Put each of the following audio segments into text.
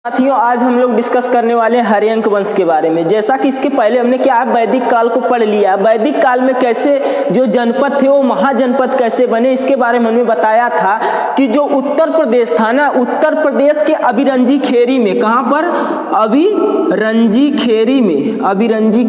साथियों, आज हम लोग डिस्कस करने वाले हैं हर्यंक वंश के बारे में। जैसा कि इसके पहले हमने क्या वैदिक काल को पढ़ लिया। वैदिक काल में कैसे जो जनपद थे वो महाजनपद कैसे बने, इसके बारे में हमने बताया था कि जो उत्तर प्रदेश था ना, उत्तर प्रदेश के अभिरंजी खेरी में, कहाँ पर, अभिरंजी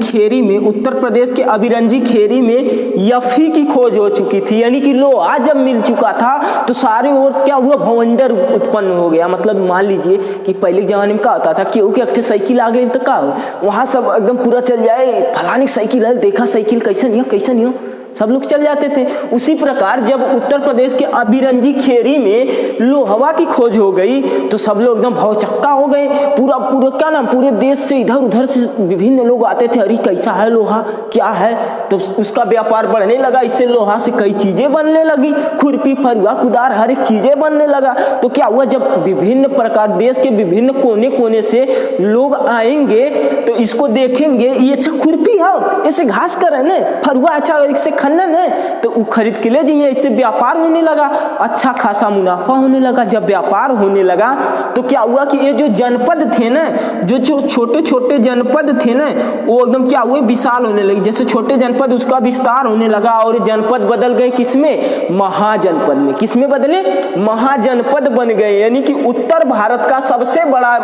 खेरी में, उत्तर प्रदेश के अभिरंजी खेरी में यफी की खोज हो चुकी थी। यानी कि लोहा जब मिल चुका था तो सारे ओर क्या हुआ, भवंडर उत्पन्न हो गया। मतलब मान लीजिए कि पहले जमाने में क्या होता था, केहू के अट्ठे साइकिल आ गई तो क्या हो, वहाँ सब एकदम पूरा चल जाए, फलानी साइकिल है, देखा साइकिल कैसन हो, सब लोग चल जाते थे। उसी प्रकार जब उत्तर प्रदेश के अभिरंजी खेरी में लोहवा की खोज हो गई तो सब लोग एकदम भौचक्का हो गए। पूरा क्या नाम, पूरे देश से इधर उधर से विभिन्न लोग आते थे, अरे कैसा है लोहा, क्या है, तो उसका व्यापार बढ़ने लगा। इससे लोहा से कई चीजें बनने लगी, खुरपी, फरुआ, कुदार, हर एक चीजें बनने लगा। तो क्या हुआ, जब विभिन्न प्रकार देश के विभिन्न कोने कोने से लोग आएंगे तो इसको देखेंगे, ये अच्छा खुरपी है, इसे घास कर है ना, फरुआ अच्छा इससे खनन है, तो वो खरीद के ले जाइए। इससे व्यापार होने लगा, अच्छा खासा मुनाफा होने लगा। जब व्यापार होने लगा तो क्या हुआ कि ये जो जनपद थे ना, जो छोटे छोटे जनपद थे ना, वो एकदम क्या हुए, विशाल होने लगे। जैसे छोटे जनपद उसका विस्तार होने लगा और जनपद बदल गए किसमें, महाजनपद में। किसमें बदले, महाजनपद बन गए। यानी कि उत्तर भारत का सबसे बड़ा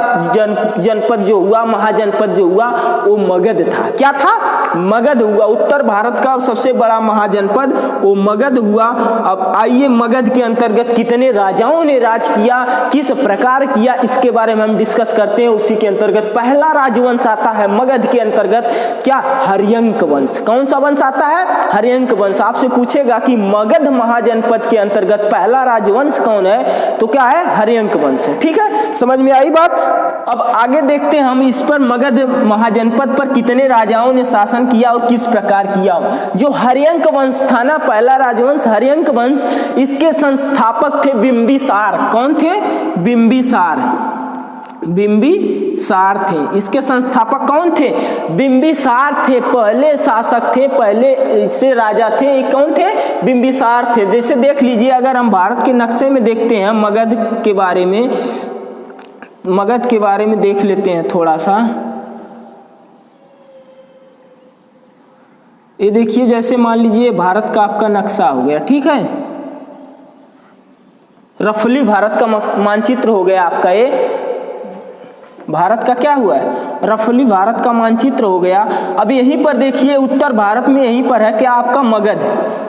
जनपद जो हुआ, महाजनपद जो हुआ, वो मगध था। क्या था, मगध हुआ। उत्तर भारत का सबसे बड़ा महाजनपद वो मगध हुआ। अब आइए, मगध के अंतर्गत कितने राजाओं ने राज किया, किस प्रकार किया, इसके बारे में हम डिस्कस करते हैं। उसी के अंतर्गत पहला राजवंश आता है मगध के अंतर्गत, क्या, हर्यंक वंश। कौन सा वंश आता है, हर्यंक वंश। आपसे पूछेगा कि मगध महाजनपद के अंतर्गत पहला राजवंश कौन है, तो क्या है, हर्यंक वंश है। ठीक है, समझ में आई बात। अब आगे देखते हैं हम इस पर, मगध महाजनपद पर कितने राजाओं ने शासन किया और किस प्रकार किया। जो हर्यंक वंश था ना, पहला राजवंश हर्यंक वंश, इसके संस्थापक थे बिंबिसार। कौन थे, बिंबिसार थे। इसके संस्थापक कौन थे, बिंबिसार थे। पहले शासक थे, पहले से राजा थे, कौन थे, बिंबिसार थे। जैसे देख लीजिए, अगर हम भारत के नक्शे में देखते हैं मगध के बारे में देख लेते हैं थोड़ा सा। ये देखिए, जैसे मान लीजिए भारत का आपका नक्शा हो गया, ठीक है, रफली भारत का मानचित्र हो गया आपका। ये भारत का क्या हुआ है, रफली भारत का मानचित्र हो गया। अब यहीं पर देखिए, उत्तर भारत में यहीं पर है क्या आपका मगध,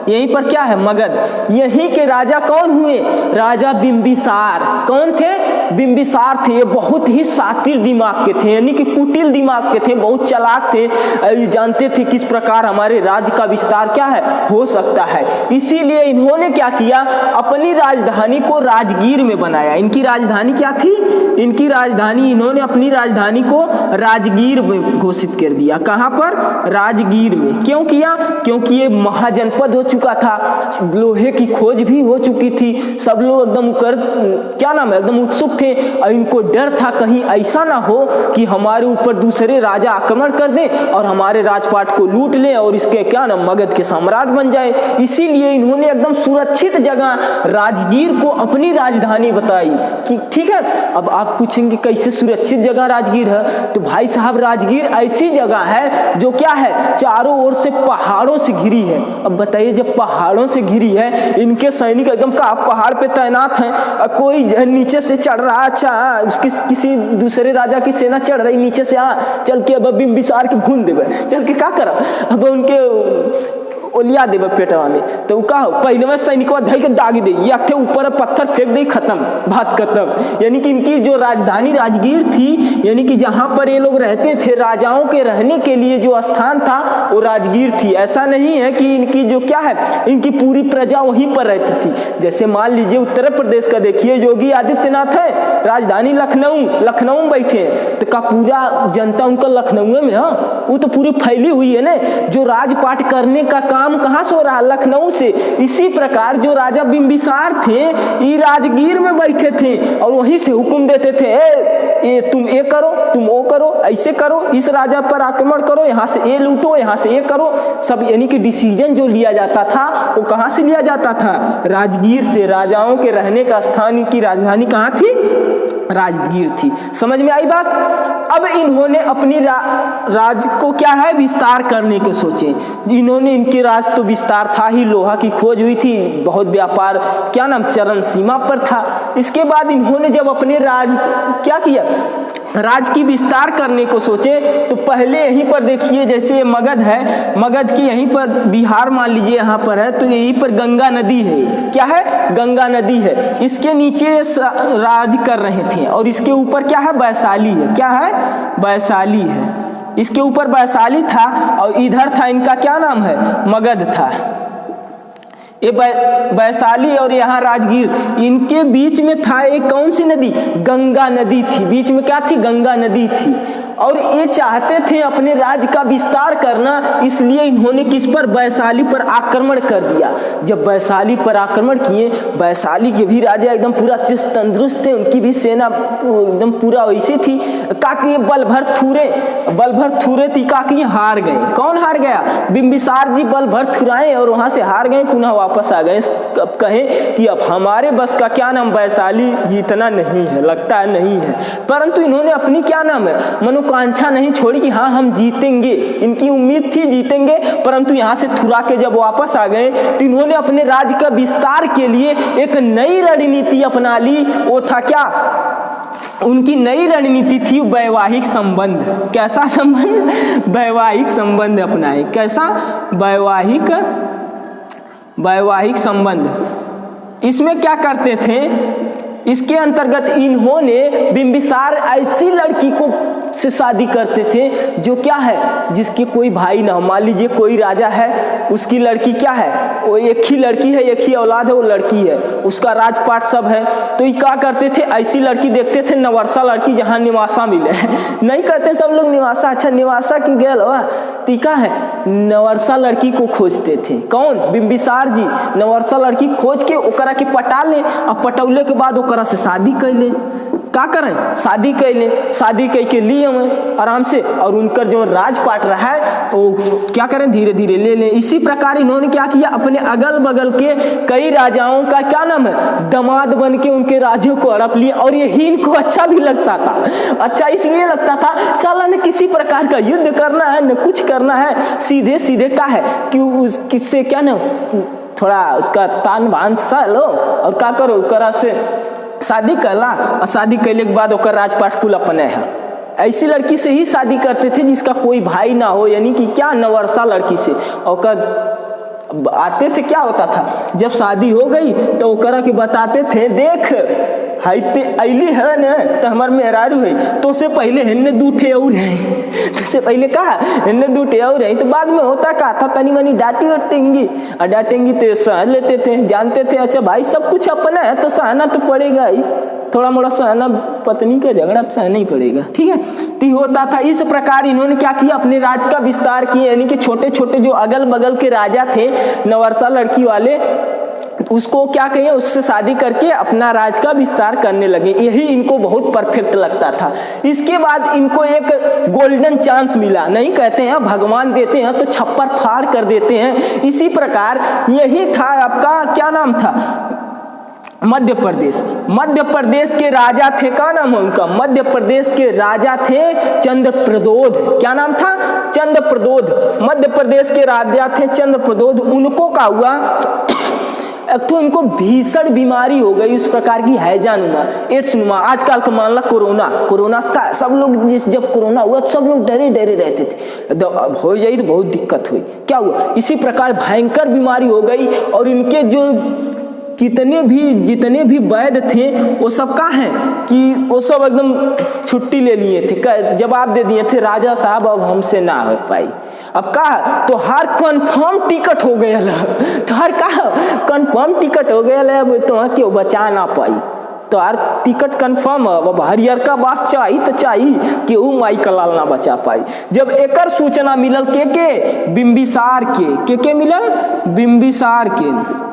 यहीं पर क्या है, मगध। यहीं के राजा कौन हुए, राजा बिंबिसार। कौन थे, बिंबिसार थे। ये बहुत ही शातिर दिमाग के थे, यानी कि कुटिल दिमाग के थे, बहुत चालाक थे, जानते थे किस प्रकार हमारे राज्य का विस्तार क्या है, हो सकता है। इसीलिए इन्होंने क्या किया, अपनी राजधानी को राजगीर में बनाया। इनकी राजधानी क्या थी, इनकी राजधानी, इन्होंने अपनी राजधानी को राजगीर में घोषित कर दिया। कहां पर, राजगीर में। क्यों किया, क्योंकि ये महाजनपद हो चुका था, लोहे की खोज भी हो चुकी थी, सब लोग एकदम क्या नाम है, एकदम उत्सुक थे। और इनको डर था कहीं ऐसा ना हो कि हमारे ऊपर दूसरे राजा आक्रमण कर दें और हमारे राजपाट को लूट लें और इसके क्या नाम, मगध के सम्राट बन जाए। इसीलिए इन्होंने एकदम सुरक्षित जगह राजगीर को अपनी राजधानी बताई कि ठीक है। अब आप पूछेंगे कैसे सुरक्षित जगह राजगीर है, तो भाई साहब राजगीर ऐसी जगह है जो क्या है, चारों ओर से पहाड़ों से घिरी है। अब बताइए, जब पहाड़ों से घिरी है, इनके सैनिक एकदम का पहाड़ पे तैनात हैं, कोई नीचे से चढ़ रहा, अच्छा उसकी किसी दूसरे राजा की सेना चढ़ रही नीचे से, चल के अब बिंबिसार के भून देवे, चल के क्या करा, अब उनके ओलिया देवे पेटवा में, तो का पहले में सैनिकवा धई के दागी दे, ये अट्ठे ऊपर पत्थर फेंक दे, खत्म, बात खत्म। यानी कि इनकी जो राजधानी राजगीर थी, यानी कि जहां पर ये लोग रहते थे, राजाओं के रहने के लिए जो स्थान था वो राजगीर थी। ऐसा नहीं है कि इनकी जो क्या है, इनकी पूरी प्रजा वहीं पर रहती थी। जैसे मान लीजिए उत्तर प्रदेश का देखिए, योगी आदित्यनाथ है, राजधानी लखनऊ में बैठे हैं, तो का पूरा जनता उनका लखनऊ में है, वो तो पूरी फैली हुई है ना। जो राजपाट करने का काम कहां से हो रहा, लखनऊ से। इसी प्रकार जो राजा बिंबिसार थे, ये राजगीर में बैठे थे और वहीं से हुक्म देते थे, ये तुम ये करो, तुम वो करो, ऐसे करो, इस राजा पर आक्रमण करो, यहाँ से ये लूटो, यहाँ से ये करो, सब। यानी कि डिसीजन जो लिया जाता था वो कहां से लिया जाता था, राजगीर से। राजाओं के रहने का स्थान की राजधानी कहां थी, राजगीर थी। समझ में आई बात। अब इन्होंने अपनी राज को क्या है विस्तार करने के सोचे। इन्होंने इनके राज तो विस्तार था ही, लोहा की खोज हुई थी, बहुत व्यापार क्या नाम चरम सीमा पर था। इसके बाद इन्होंने जब अपने राज क्या किया, राज की विस्तार करने को सोचे, तो पहले यहीं पर देखिए जैसे मगध है, मगध की यहीं पर बिहार मान लीजिए यहाँ पर है, तो यहीं पर गंगा नदी है। क्या है? गंगा नदी है। इसके नीचे राज कर रहे थे और इसके ऊपर क्या है? वैशाली है। क्या है? वैशाली है। इसके ऊपर वैशाली था और इधर था इनका क्या नाम है? मगध था। ये वैशाली और यहाँ राजगीर, इनके बीच में था एक कौन सी नदी? गंगा नदी थी। बीच में क्या थी? गंगा नदी थी। और ये चाहते थे अपने राज्य का विस्तार करना, इसलिए इन्होंने किस पर? वैशाली पर आक्रमण कर दिया। जब वैशाली पर आक्रमण किए, वैशाली के भी राजा एकदम पूरा चुस्त तंदुरुस्त थे, उनकी भी सेना एकदम पूरा वैसी थी। काकी बल भर थुरे थी, काकी हार गए। कौन हार गया? बिंबिसार जी बल भर थुराए और वहां से हार गए, पुनः वापस आ गए। अब कहें कि अब हमारे बस का क्या नाम, वैशाली जीतना नहीं है, लगता है नहीं है। परंतु इन्होंने अपनी क्या नाम है, मनोकांक्षा नहीं छोड़ी कि हाँ हम जीतेंगे। इनकी उम्मीद थी जीतेंगे, परंतु यहाँ से थुरा के जब वापस आ गए तो इन्होंने अपने राज्य का विस्तार के लिए एक नई रणनीति अपना ली। वो था क्या? उनकी नई रणनीति थी वैवाहिक संबंध। कैसा संबंध? वैवाहिक संबंध अपनाए। कैसा? वैवाहिक संबंध। इसमें क्या करते थे? इसके अंतर्गत इन्होंने बिंबिसार ऐसी लड़की को से शादी करते थे जो क्या है, जिसके कोई भाई ना हो। मान लीजिए कोई राजा है, उसकी लड़की क्या है, वो एक ही लड़की है, एक ही औलाद है, वो लड़की है, उसका राजपाट सब है। तो ये क्या करते थे? ऐसी लड़की देखते थे, नवर्सा लड़की जहाँ निवासा मिले। नहीं कहते सब लोग निवासा, अच्छा निवासा की गेल हो टीका है, नवर्सा लड़की को खोजते थे। कौन? बिंबिसार जी नवर्सा लड़की खोज के ओकरा के पटा ले, और पटौले के बाद ओकरा से शादी कर ले। क्या करें? शादी कर ले, शादी कर के लिए हमें आराम से, और उनकर जो राजपाट रहा है वो क्या करें, धीरे धीरे ले लें। इसी प्रकार इन्होंने क्या किया, अपने अगल बगल के कई राजाओं का क्या नाम है, दामाद बन के उनके राज्यों को हड़प लिए। और यही इनको अच्छा भी लगता था। अच्छा इसलिए लगता था साला ने किसी प्रकार का युद्ध करना है न कुछ करना है, सीधे सीधे क्या है कि उस किससे क्या ना थोड़ा उसका तान बान सा लो और क्या करो, ओकरा से शादी करला, और शादी करने के बाद ओकर राजपाट कुल अपने है। ऐसी लड़की से ही शादी करते थे जिसका कोई भाई ना हो, यानी कि क्या नवर्सा लड़की से। और आते थे, क्या होता था जब शादी हो गई तो ओकरा के बताते थे, देख हाइते अली है न तो हमार मेहरारू है, तो से पहले हेन्ने दूठे और है, तो से पहले कहा हेन्ने दूठे और है। तो बाद में होता क्या था, तनी मनी डांटी उटेंगी, और डांटेंगी तो सह लेते थे, जानते थे अच्छा भाई सब कुछ अपना है तो सहना तो पड़ेगा ही, थोड़ा मोड़ा सहना, पत्नी का झगड़ा तो सहना ही पड़ेगा, ठीक है। तो होता था। इस प्रकार इन्होंने क्या किया, अपने राज्य का विस्तार किया, यानी कि छोटे छोटे जो अगल बगल के राजा थे नवर्सा लड़की वाले, उसको क्या कहिए, उससे शादी करके अपना राज का विस्तार करने लगे। यही इनको बहुत परफेक्ट लगता था। इसके बाद इनको एक गोल्डन चांस मिला। नहीं कहते हैं भगवान देते हैं तो छप्पर फाड़ कर देते हैं, इसी प्रकार यही था आपका क्या नाम था, मध्य प्रदेश। मध्य प्रदेश के राजा थे, क्या नाम है उनका, मध्य प्रदेश के राजा थे चंद्रप्रदोध। क्या नाम था? चंद्रप्रदोध। मध्य प्रदेश के राजा थे चंद्रप्रदोध। उनको क्या हुआ, एक तो इनको भीषण बीमारी हो गई, उस प्रकार की हैजानुमा, एड्स नुमा, आजकल का मान ला कोरोना का सब लोग, जब कोरोना हुआ तो सब लोग डरे डरे रहते थे, हो जाए तो बहुत दिक्कत हुई। क्या हुआ, इसी प्रकार भयंकर बीमारी हो गई। और इनके जो जितने भी वैद्य थे वो सब का है कि वो सब एकदम छुट्टी ले लिए थे, जवाब दे दिए थे, राजा साहब अब हमसे ना हो पाई। अब का तो हर कंफर्म टिकट हो गया, तो हर का कंफर्म टिकट हो गया, अब तो क्यों बचा ना पाई, तो हर टिकट कंफर्म है। अब हरियर का बास चाहिए तो चाहिए, केहू माई कलाल ना बचा पाई। जब एकर सूचना मिलल के बिंबिसार के मिलल, बिंबिसार के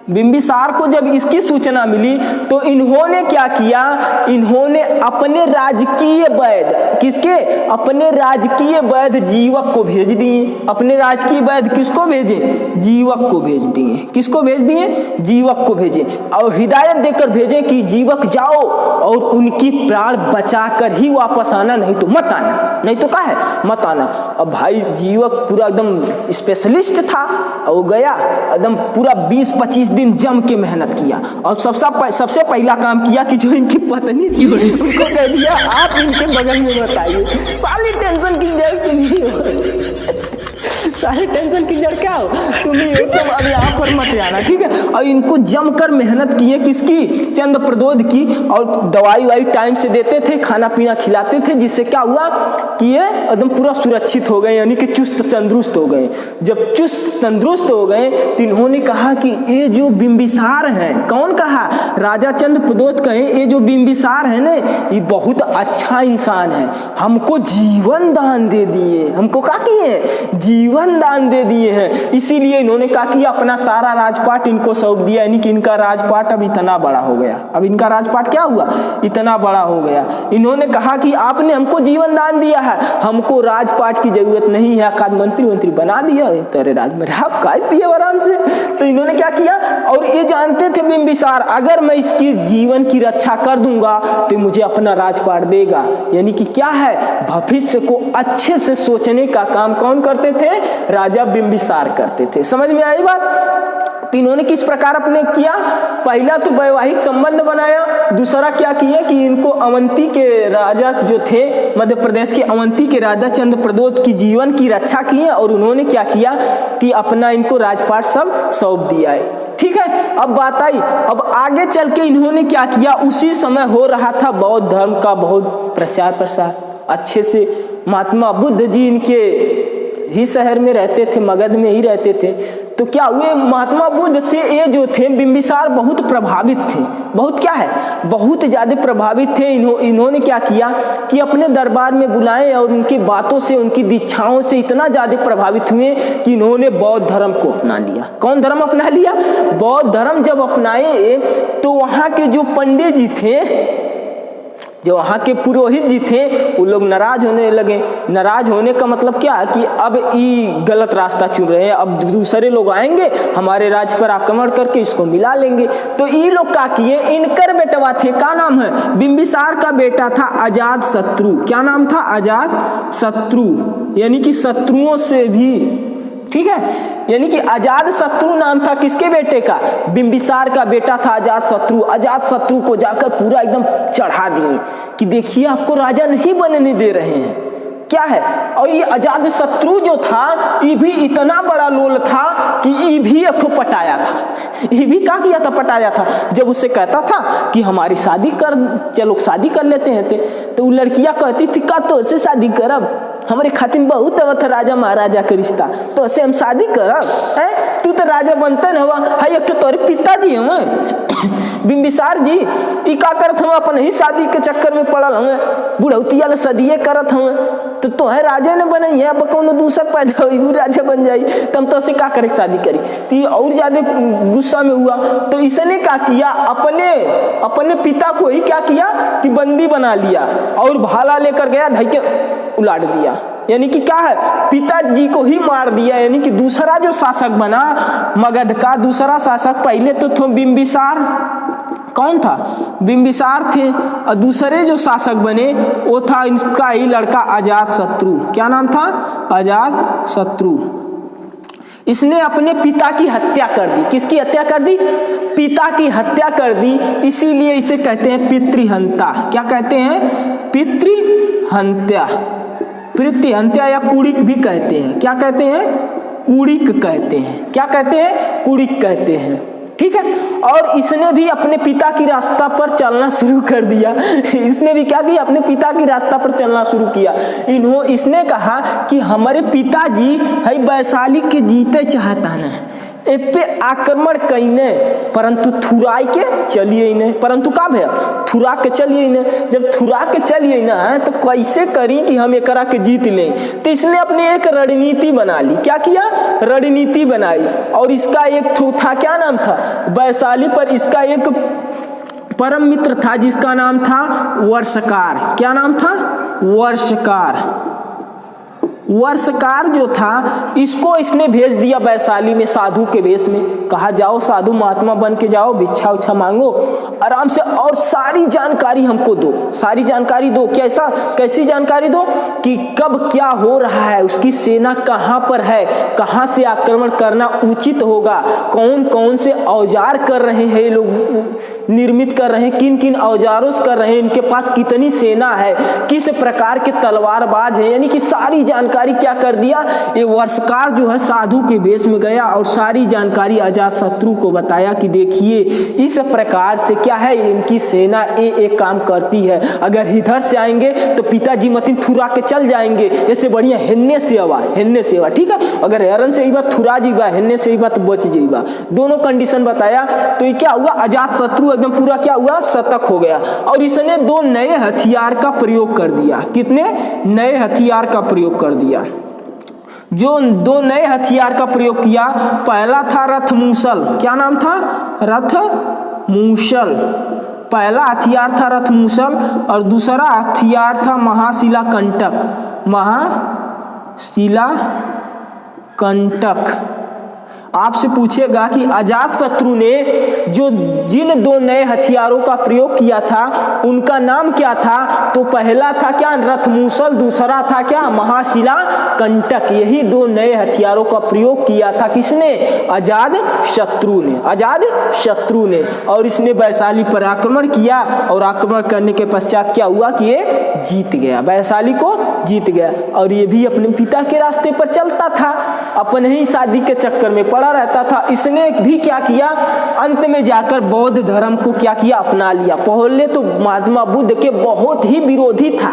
बिंबिसार को जब इसकी सूचना मिली तो इन्होंने क्या किया, इन्होंने अपने राजकीय वैद्य, किसके, अपने राजकीय वैद्य जीवक को भेज दिए। अपने राजकीय वैद्य किसको भेजे, जीवक को भेज दिए। किसको भेज दिए, जीवक को भेजे, और हिदायत देकर भेजे कि जीवक जाओ और उनकी प्राण बचाकर ही वापस आना, नहीं तो मत आना, नहीं तो क्या है मत आना। अब भाई जीवक पूरा एकदम स्पेशलिस्ट था, वो गया एकदम पूरा 20-25 दिन जम के मेहनत किया, और सबसे पहला काम किया कि जो इनकी पत्नी थी उनको कह दिया आप इनके बगल में बताइए, सारी टेंशन की जड़ तुम ही हो, सारी टेंशन की जड़ क्या हो, तुम ही हो, तुम अब यहाँ पर मत आना, ठीक है। और इनको जमकर मेहनत की है, किसकी, चंद्रप्रद्योत की, और दवाई वाई टाइम से देते थे, खाना पीना खिलाते थे, जिससे क्या हुआ कि ये एकदम पूरा सुरक्षित हो गए, यानी कि चुस्त तंदुरुस्त हो गए। जब चुस्त तंदुरुस्त हो गए तो इन्होंने कहा कि ये जो बिंबिसार हैं, कौन कहा, राजा चंद्रप्रद्योत कहे ये जो बिंबिसार है ना ये बहुत अच्छा इंसान है, हमको जीवन दान दे दिए, हमको क्या किए, जीवन दान दे दिए हैं। इसीलिए इन्होंने कहा कि अपना सारा राजपाट इनको सौंप दिया, यानी कि इनका राजपाट अब इतना बड़ा हो गया। अब इनका राजपाट क्या हुआ, इतना बड़ा हो गया। इन्होंने कहा कि आपने हमको जीवन दान दिया है, हमको राजपाट की जरूरत नहीं है, खाद मंत्री बना दिया तेरे राज में, आप खाए पिए आराम से। तो इन्होंने क्या किया, और ये जानते थे बिंबिसार अगर मैं इसकी जीवन की रक्षा कर दूंगा तो मुझे अपना राजपाट देगा, यानी कि क्या है, भविष्य को अच्छे से सोचने का काम कौन करते थे, राजा बिंबिसार करते थे। समझ में आई बात। तो इन्होंने किस प्रकार अपने किया, पहला तो वैवाहिक संबंध बनाया, दूसरा क्या किया कि इनको अवंती के राजा जो थे, मध्य प्रदेश के अवंती के राजा चंद्रप्रद्योत की जीवन की रक्षा किए, और उन्होंने क्या किया कि अपना इनको राजपाट सब सौंप दिया है, ठीक है। अब बात आई, अब आगे चल के इन्होंने क्या किया, उसी समय हो रहा था बौद्ध धर्म का बहुत प्रचार प्रसार अच्छे से। महात्मा बुद्ध जी इनके ही शहर में रहते थे, मगध में ही रहते थे। तो क्या हुए, महात्मा बुद्ध से ये जो थे बिंबिसार बहुत प्रभावित थे, बहुत क्या है, बहुत ज्यादा प्रभावित थे। इन्होंने क्या किया कि अपने दरबार में बुलाए, और उनकी बातों से, उनकी दीक्षाओं से इतना ज्यादा प्रभावित हुए कि इन्होंने बौद्ध धर्म को अपना लिया। कौन धर्म अपना लिया, बौद्ध धर्म जब अपनाए तो वहां के जो पंडित जी थे, जो वहाँ के पुरोहित जी थे, वो लोग नाराज होने लगे। नाराज होने का मतलब क्या कि अब ये गलत रास्ता चुन रहे हैं, अब दूसरे लोग आएंगे हमारे राज्य पर आक्रमण करके इसको मिला लेंगे। तो ये लोग क्या किए, इनकर बेटवा थे, क्या नाम है, बिंबिसार का बेटा था अजात शत्रु। क्या नाम था, अजात शत्रु, यानी कि शत्रुओं से भी, ठीक है, यानी कि अजात शत्रु नाम था किसके बेटे का, बिंबिसार का बेटा था अजात शत्रु। अजात शत्रु को जाकर पूरा एकदम चढ़ा दिए कि देखिए आपको राजा नहीं बनने दे रहे हैं, क्या है। और ये अजात शत्रु जो था ये भी इतना बड़ा लोल था कि ये भी एक पटाया था, ये भी क्या किया था, पटाया था। जब उससे कहता था कि हमारी शादी कर, चलो शादी कर लेते हैं, तो वो लड़कियां कहती थी का तो उससे शादी करब, हमारे खातिर बहुत आवत है राजा महाराजा का रिश्ता, तो ऐसे हम शादी करब है, तू तो राजा बनता न हवा है, एक तो तोरे पिताजी हमें बिंबिसार जी ई का करत हमें, अपन ही शादी के चक्कर में पड़ल हमें, बुढ़ौतिया सदिये करत हमें, तो है राजा ने बनाई है, अब कौन दूसरा पैदा हुई वो राजा बन जाई, तम तो से का करे शादी करी। तो ये और ज्यादा गुस्सा में हुआ, तो इसने क्या किया, अपने पिता को ही क्या किया कि बंदी बना लिया, और भाला लेकर गया, धई के उलाट दिया, यानी कि क्या है, पिताजी को ही मार दिया। यानी कि दूसरा जो शासक बना मगध का, दूसरा शासक, पहले तो बिंबिसार, कौन था, बिंबिसार थे, और दूसरे जो शासक बने वो था इसका ही लड़का अजात शत्रु। क्या नाम था, अजात शत्रु। इसने अपने पिता की हत्या कर दी। किसकी हत्या कर दी, पिता की हत्या कर दी, इसीलिए इसे कहते हैं पितृहंता। क्या कहते हैं, पितृहंत्या, पितृहंत्या या कुड़िक भी कहते हैं। क्या कहते हैं, कुड़िक कहते हैं। क्या कहते हैं, कुड़िक कहते हैं, ठीक है। और इसने भी अपने पिता की रास्ता पर चलना शुरू कर दिया। इसने भी क्या किया, अपने पिता की रास्ता पर चलना शुरू किया। इसने कहा कि हमारे पिताजी है वैशाली के जीते चाहता ना, ए पे आक्रमण कईने, परंतु थुराई के चलिए नहीं, परंतु का भैया थुरा के चलिए नहीं। जब थुरा के चलिए ना तो कैसे करी कि हम एकरा के जीत लें, तो इसने अपनी एक रणनीति बना ली। क्या किया? रणनीति बनाई। और इसका एक था, क्या नाम था? वैशाली पर इसका एक परम मित्र था जिसका नाम था वर्षकार। क्या नाम था? वर्षकार। वर्षकार जो था इसको इसने भेज दिया वैशाली में साधु के वेश में। कहा जाओ साधु महात्मा बन के जाओ, भिक्षा उच्छा मांगो आराम से, और सारी जानकारी हमको दो, सारी जानकारी दो। कैसा? कैसी जानकारी दो कि कब क्या हो रहा है, उसकी सेना कहाँ पर है, कहाँ से आक्रमण करना उचित होगा, कौन कौन से औजार कर रहे हैं ये लोग, निर्मित कर रहे हैं, किन किन औजारों से कर रहे हैं, इनके पास कितनी सेना है, किस प्रकार के तलवारबाज है, यानी कि सारी जानकारी क्या कर दिया ये वर्षकार जो है साधु के वेश में गया और सारी जानकारी अजातशत्रु को बताया कि देखिए इस प्रकार से क्या है, इनकी सेना एक काम करती है, अगर इधर से आएंगे तो पिताजी मतीन थुरा के चल जाएंगे, ऐसे बढ़िया हेन्ने से आवा, ठीक है, अगर हेरन से ही बात थुरा जीवा, हेन्ने से ही बात बच जीवा, दोनों कंडीशन बताया। तो ये क्या हुआ, अजातशत्रु एकदम पूरा क्या हुआ, सतर्क हो गया और इसने 2 नए हथियार का प्रयोग कर दिया। कितने नए हथियार का प्रयोग कर दिया? जो 2 नए हथियार का प्रयोग किया, पहला था रथमूसल। क्या नाम था? रथमूसल। पहला हथियार था रथमूसल और दूसरा हथियार था महाशिला कंटक। महाशिला कंटक। आपसे पूछेगा कि अजातशत्रु ने जो जिन 2 नए हथियारों का प्रयोग किया था उनका नाम क्या था, तो पहला था क्या, रथमूसल, दूसरा था क्या, महाशिला कंटक। यही 2 नए हथियारों का प्रयोग किया था किसने? अजातशत्रु ने। अजातशत्रु ने। और इसने वैशाली पर आक्रमण किया और आक्रमण करने के पश्चात क्या हुआ कि ये जीत गया, वैशाली को जीत गया। और ये भी अपने पिता के रास्ते पर चलता था, अपने ही शादी के चक्कर में पड़ा रहता था। इसने भी क्या किया, अंत में जाकर बौद्ध धर्म को क्या किया, अपना लिया। पहले तो महात्मा बुद्ध के बहुत ही विरोधी था,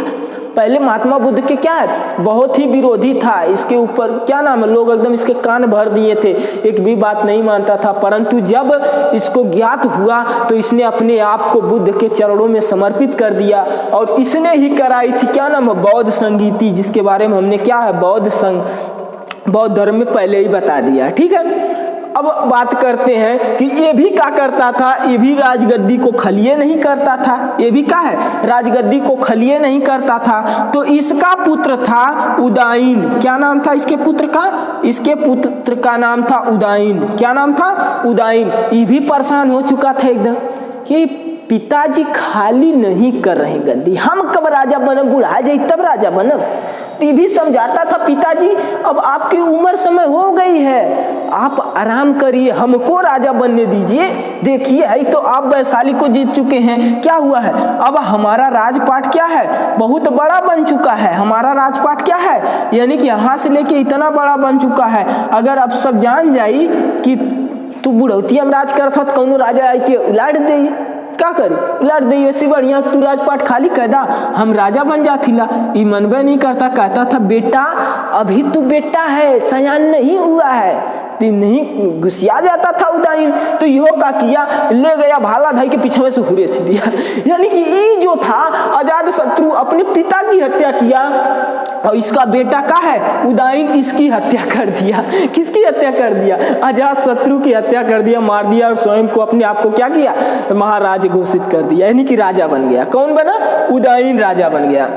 पहले महात्मा बुद्ध के क्या है, बहुत ही विरोधी था। इसके ऊपर क्या नाम है, लोग एकदम इसके कान भर दिए थे, एक भी बात नहीं मानता था। परंतु जब इसको ज्ञात हुआ तो इसने अपने आप को बुद्ध के चरणों में समर्पित कर दिया और इसने ही कराई थी क्या नाम है, बौद्ध संगीति, जिसके बारे में हमने क्या है, बौद्ध धर्म में पहले ही बता दिया। ठीक है, अब बात करते हैं कि ये भी क्या करता था, ये भी राजगद्दी को खलिए नहीं करता था। ये भी क्या है, राजगद्दी को खलिए नहीं करता था। तो इसका पुत्र था उदाईन। क्या नाम था इसके पुत्र का? इसके पुत्र का नाम था उदाईन। क्या नाम था? उदाईन। ये भी परेशान हो चुका था एकदम कि पिताजी खाली नहीं कर रहे गद्दी, हम कब राजा बनब, बुढ़ा जाए तब राजा बनब। ये भी समझाता था, पिताजी अब आपकी उम्र समय हो गई है, आप आराम करिए, हमको राजा बनने दीजिए। देखिए है तो आप वैशाली को जीत चुके हैं, क्या हुआ है, अब हमारा राजपाट क्या है, बहुत बड़ा बन चुका है। हमारा राजपाट क्या है, यानी कि यहाँ से लेके इतना बड़ा बन चुका है। अगर अब सब जान जाई कि तू बुढ़ौती हम राज करत हत, कौनो राजा आई के उलाट दे, क्या करी, उलट दी। वैसे बढ़िया तू राजपाट खाली कह दा, हम राजा बन जाथिला। ये मनबे नहीं करता, कहता था बेटा अभी तू बेटा है, सयान नहीं हुआ है, ती नहीं घुसिया जाता था उदाईन। तो यो का किया, ले गया भाला धाई के पीछे से हुरेस दिया। यानी कि ये जो था अजातशत्रु अपने पिता की हत्या किया और इसका बेटा का है उदाईन, इसकी हत्या कर दिया। किसकी हत्या कर दिया? अजातशत्रु की हत्या कर दिया, मार दिया और स्वयं को अपने आप को क्या किया, महाराज घोषित कर दिया, यानी कि राजा बन गया। कौन बना? उदाईन राजा बन गया।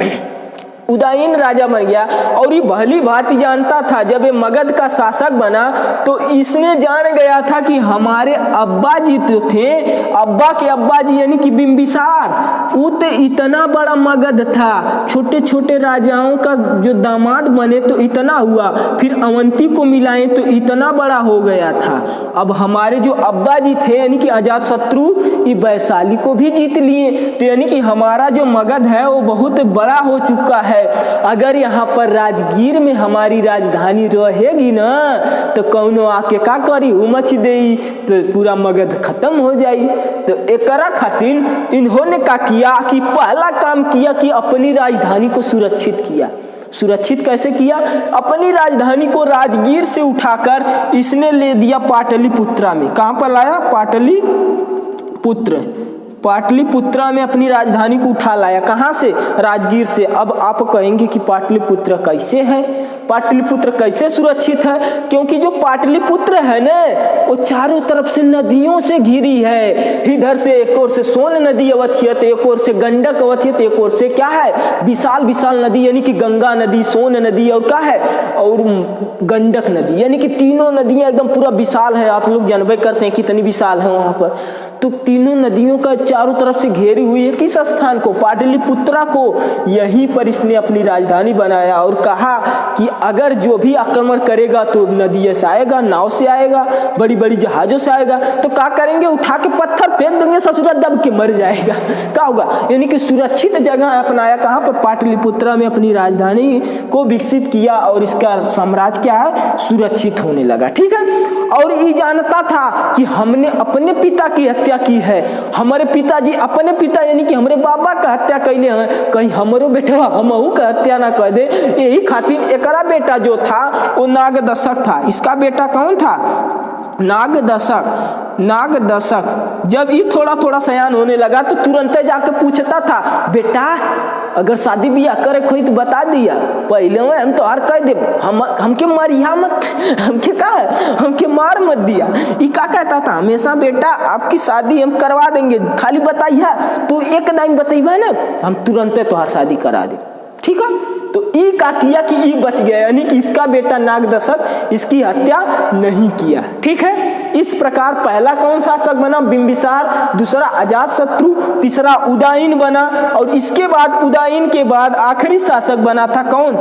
उदाईन राजा बन गया और ये भली भांति जानता था, जब ये मगध का शासक बना तो इसने जान गया था कि हमारे अब्बा जी तो थे, अब्बा के अब्बा जी यानी कि बिंबिसार, वो तो इतना बड़ा मगध था, छोटे छोटे राजाओं का जो दामाद बने तो इतना हुआ, फिर अवंती को मिलाए तो इतना बड़ा हो गया था। अब हमारे जो अब्बा जी थे यानी कि अजातशत्रु, ये वैशाली को भी जीत लिए, तो यानी कि हमारा जो मगध है वो बहुत बड़ा हो चुका है। अगर यहाँ पर राजगीर में हमारी राजधानी रहेगी ना तो कौनो आके का करी, उमच देई, तो पूरा मगध खत्म हो जाई। तो एकरा खातिर इन्होंने क्या किया कि पहला काम किया कि अपनी राजधानी को सुरक्षित किया। सुरक्षित कैसे किया? अपनी राजधानी को राजगीर से उठाकर इसने ले दिया पाटलिपुत्रा में। कहाँ पर लाया? पाटलिपुत्रा में अपनी राजधानी को उठा लाया। कहाँ से? राजगीर से। अब आप कहेंगे कि पाटलिपुत्र कैसे है, पाटलिपुत्र कैसे सुरक्षित है? क्योंकि जो पाटलिपुत्र है ना, वो चारों तरफ से नदियों से घिरी है। इधर से एक ओर से सोन नदी अवथियत, एक ओर से गंडक अवथियत, एक ओर से क्या है? विशाल विशाल नदी यानी कि गंगा नदी, सोन नदी और क्या है? और गंडक नदी, यानी कि तीनों नदियां एकदम पूरा विशाल है। आप लोग जानबे करते हैं कितनी विशाल है वहां पर। तो तीनों नदियों का चारों तरफ से घेरी हुई है। किस स्थान को? पाटलिपुत्रा को। यहीं पर इसने अपनी राजधानी बनाया और कहा कि अगर जो भी आक्रमण करेगा तो नदी से आएगा, नाव से आएगा, बड़ी बड़ी जहाजों से आएगा, तो क्या करेंगे? उठा के पत्थर फेंक देंगे, ससुरा दब के मर जाएगा। क्या होगा? यानी कि सुरक्षित जगह अपनाया। कहाँ पर? पाटलिपुत्रा में अपनी राजधानी को विकसित किया और इसका साम्राज्य क्या है? सुरक्षित होने लगा। ठीक है। और ये जानता था कि हमने अपने पिता की हत्या की है, हमारे पिताजी अपने पिता यानी कि हमारे बाबा का हत्या कैले हैं, कहीं हमारो बेटा हमहू का हत्या ना कर दे। यही खातिर एकरा बेटा जो था वो नागदशक था। इसका बेटा कौन था? नागदशक। जब ये थोड़ा थोड़ा सयान होने लगा तो तुरंत जाके पूछता था, बेटा अगर शादी ब्याह करे कोई तो बता दिया, पहले में हम तो हर कह दे, हमके मारिया मत, हमके का है, हमके मार मत दिया। ये क्या कहता था हमेशा? बेटा आपकी शादी हम करवा देंगे, खाली बताइए, तू एक लाइन बताइए ना, हम तुरंत तुम्हारी शादी करा दे। ठीक है। तो ई का किया कि ई बच गया, यानी कि इसका बेटा नागदशक इसकी हत्या नहीं किया। ठीक है। इस प्रकार पहला कौन शासक बना? बिंबिसार। दूसरा अजातशत्रु। तीसरा उदयन बना। और इसके बाद उदयन के बाद आखिरी शासक बना था कौन?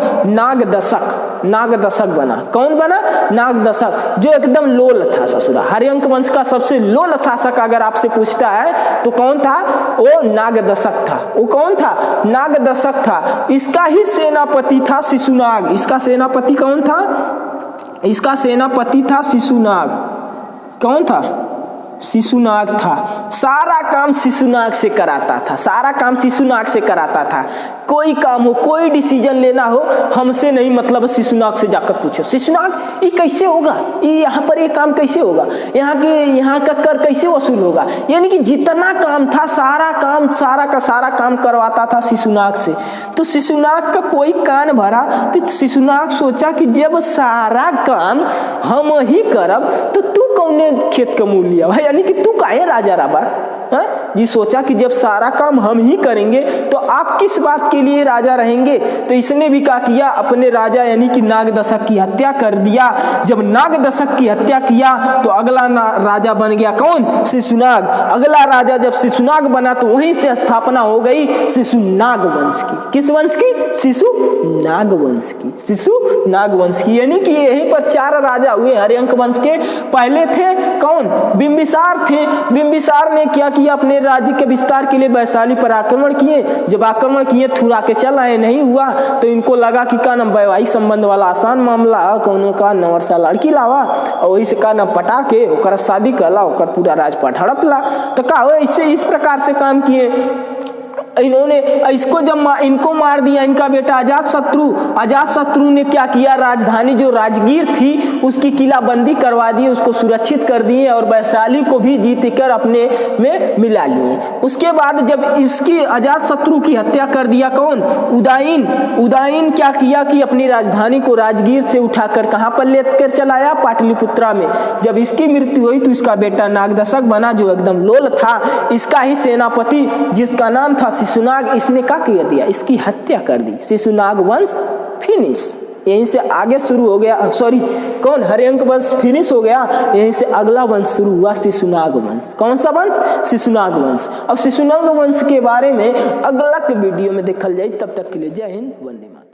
नागदशक बना। कौन बना? नागदशक, जो एकदम लोल था ससुरा। हर्यंक वंश का सबसे लोल शासक अगर आपसे पूछता है तो कौन था? वो नागदशक था। वो कौन था? नागदशक था। इसका ही सेनापति था शिशुनाग। इसका सेनापति कौन था? इसका सेनापति था शिशुनाग। कौन था? शिशुनाग था। सारा काम शिशुनाग से कराता था, सारा काम शिशुनाग से कराता था। कोई काम हो, कोई डिसीजन लेना हो, हमसे नहीं, मतलब शिशुनाग से जाकर पूछो, शिशुनाग ये कैसे होगा, ये यहाँ पर ये काम कैसे होगा, यहाँ का कर कैसे वसूल होगा। यानी कि जितना काम था सारा का सारा काम करवाता था शिशुनाग से। तो शिशुनाग का कोई कान भरा तो शिशुनाग सोचा कि जब सारा काम हम ही करब तो तू कौने खेत का मूल लिया भाई, यानी कि तू काहे राजा रहा? जी सोचा कि जब सारा काम हम ही करेंगे तो आप किस बात के लिए राजा रहेंगे। तो इसने भी क्या किया, अपने राजा यानी कि नागदशक की हत्या कर दिया। जब नागदशक की हत्या किया तो अगला राजा बन गया कौन? शिशुनाग। अगला राजा जब शिशुनाग बना तो वहीं से स्थापना हो गई शिशुनाग वंश की। किस वंश की? शिशुनाग वंश की। शिशुनाग वंश की, यानी कि यहीं पर 4 राजा हुए हर्यंक वंश के। पहले थे कौन? बिंबिसार थे। बिंबिसार ने क्या किया, अपने राज्य के विस्तार के लिए वैशाली पर आक्रमण किए। जब आक्रमण किए थुरा के चल आए, नहीं हुआ तो इनको लगा कि का नाम वैवाहिक संबंध वाला आसान मामला, कौनो का नवरसा लड़की लावा और वही से का नाम पटा के ओकर शादी करला, ओकर पूरा राजपाट हड़पला। तो का हो, ऐसे इस प्रकार से काम किए। इन्होंने इसको जब इनको मार दिया, इनका बेटा अजातशत्रु ने क्या किया, राजधानी जो राजगीर थी उसकी किलाबंदी करवा दी, उसको सुरक्षित कर दिए और वैशाली को भी जीत कर अपने में मिला लिए। उसके बाद जब इसकी अजातशत्रु की हत्या कर दिया कौन? उदयन क्या किया कि अपनी राजधानी को राजगीर से उठाकर कहां पर लेकर चलाया? पाटलिपुत्रा में। जब इसकी मृत्यु हुई तो इसका बेटा नागदशक बना, जो एकदम लोल था। इसका ही सेनापति जिसका नाम था शिशुनाग, इसने क्या कर दिया, इसकी हत्या कर दी। शिशुनाग वंश फिनिश। यहीं से आगे शुरू हो गया, सॉरी कौन? हर्यंक वंश फिनिश हो गया। यहीं से अगला वंश शुरू हुआ शिशुनाग वंश। कौन सा वंश? शिशुनाग वंश। अब शिशुनाग वंश के बारे में अगला वीडियो में देखल जाए। तब तक के लिए जय हिंद, वंदे मातरम।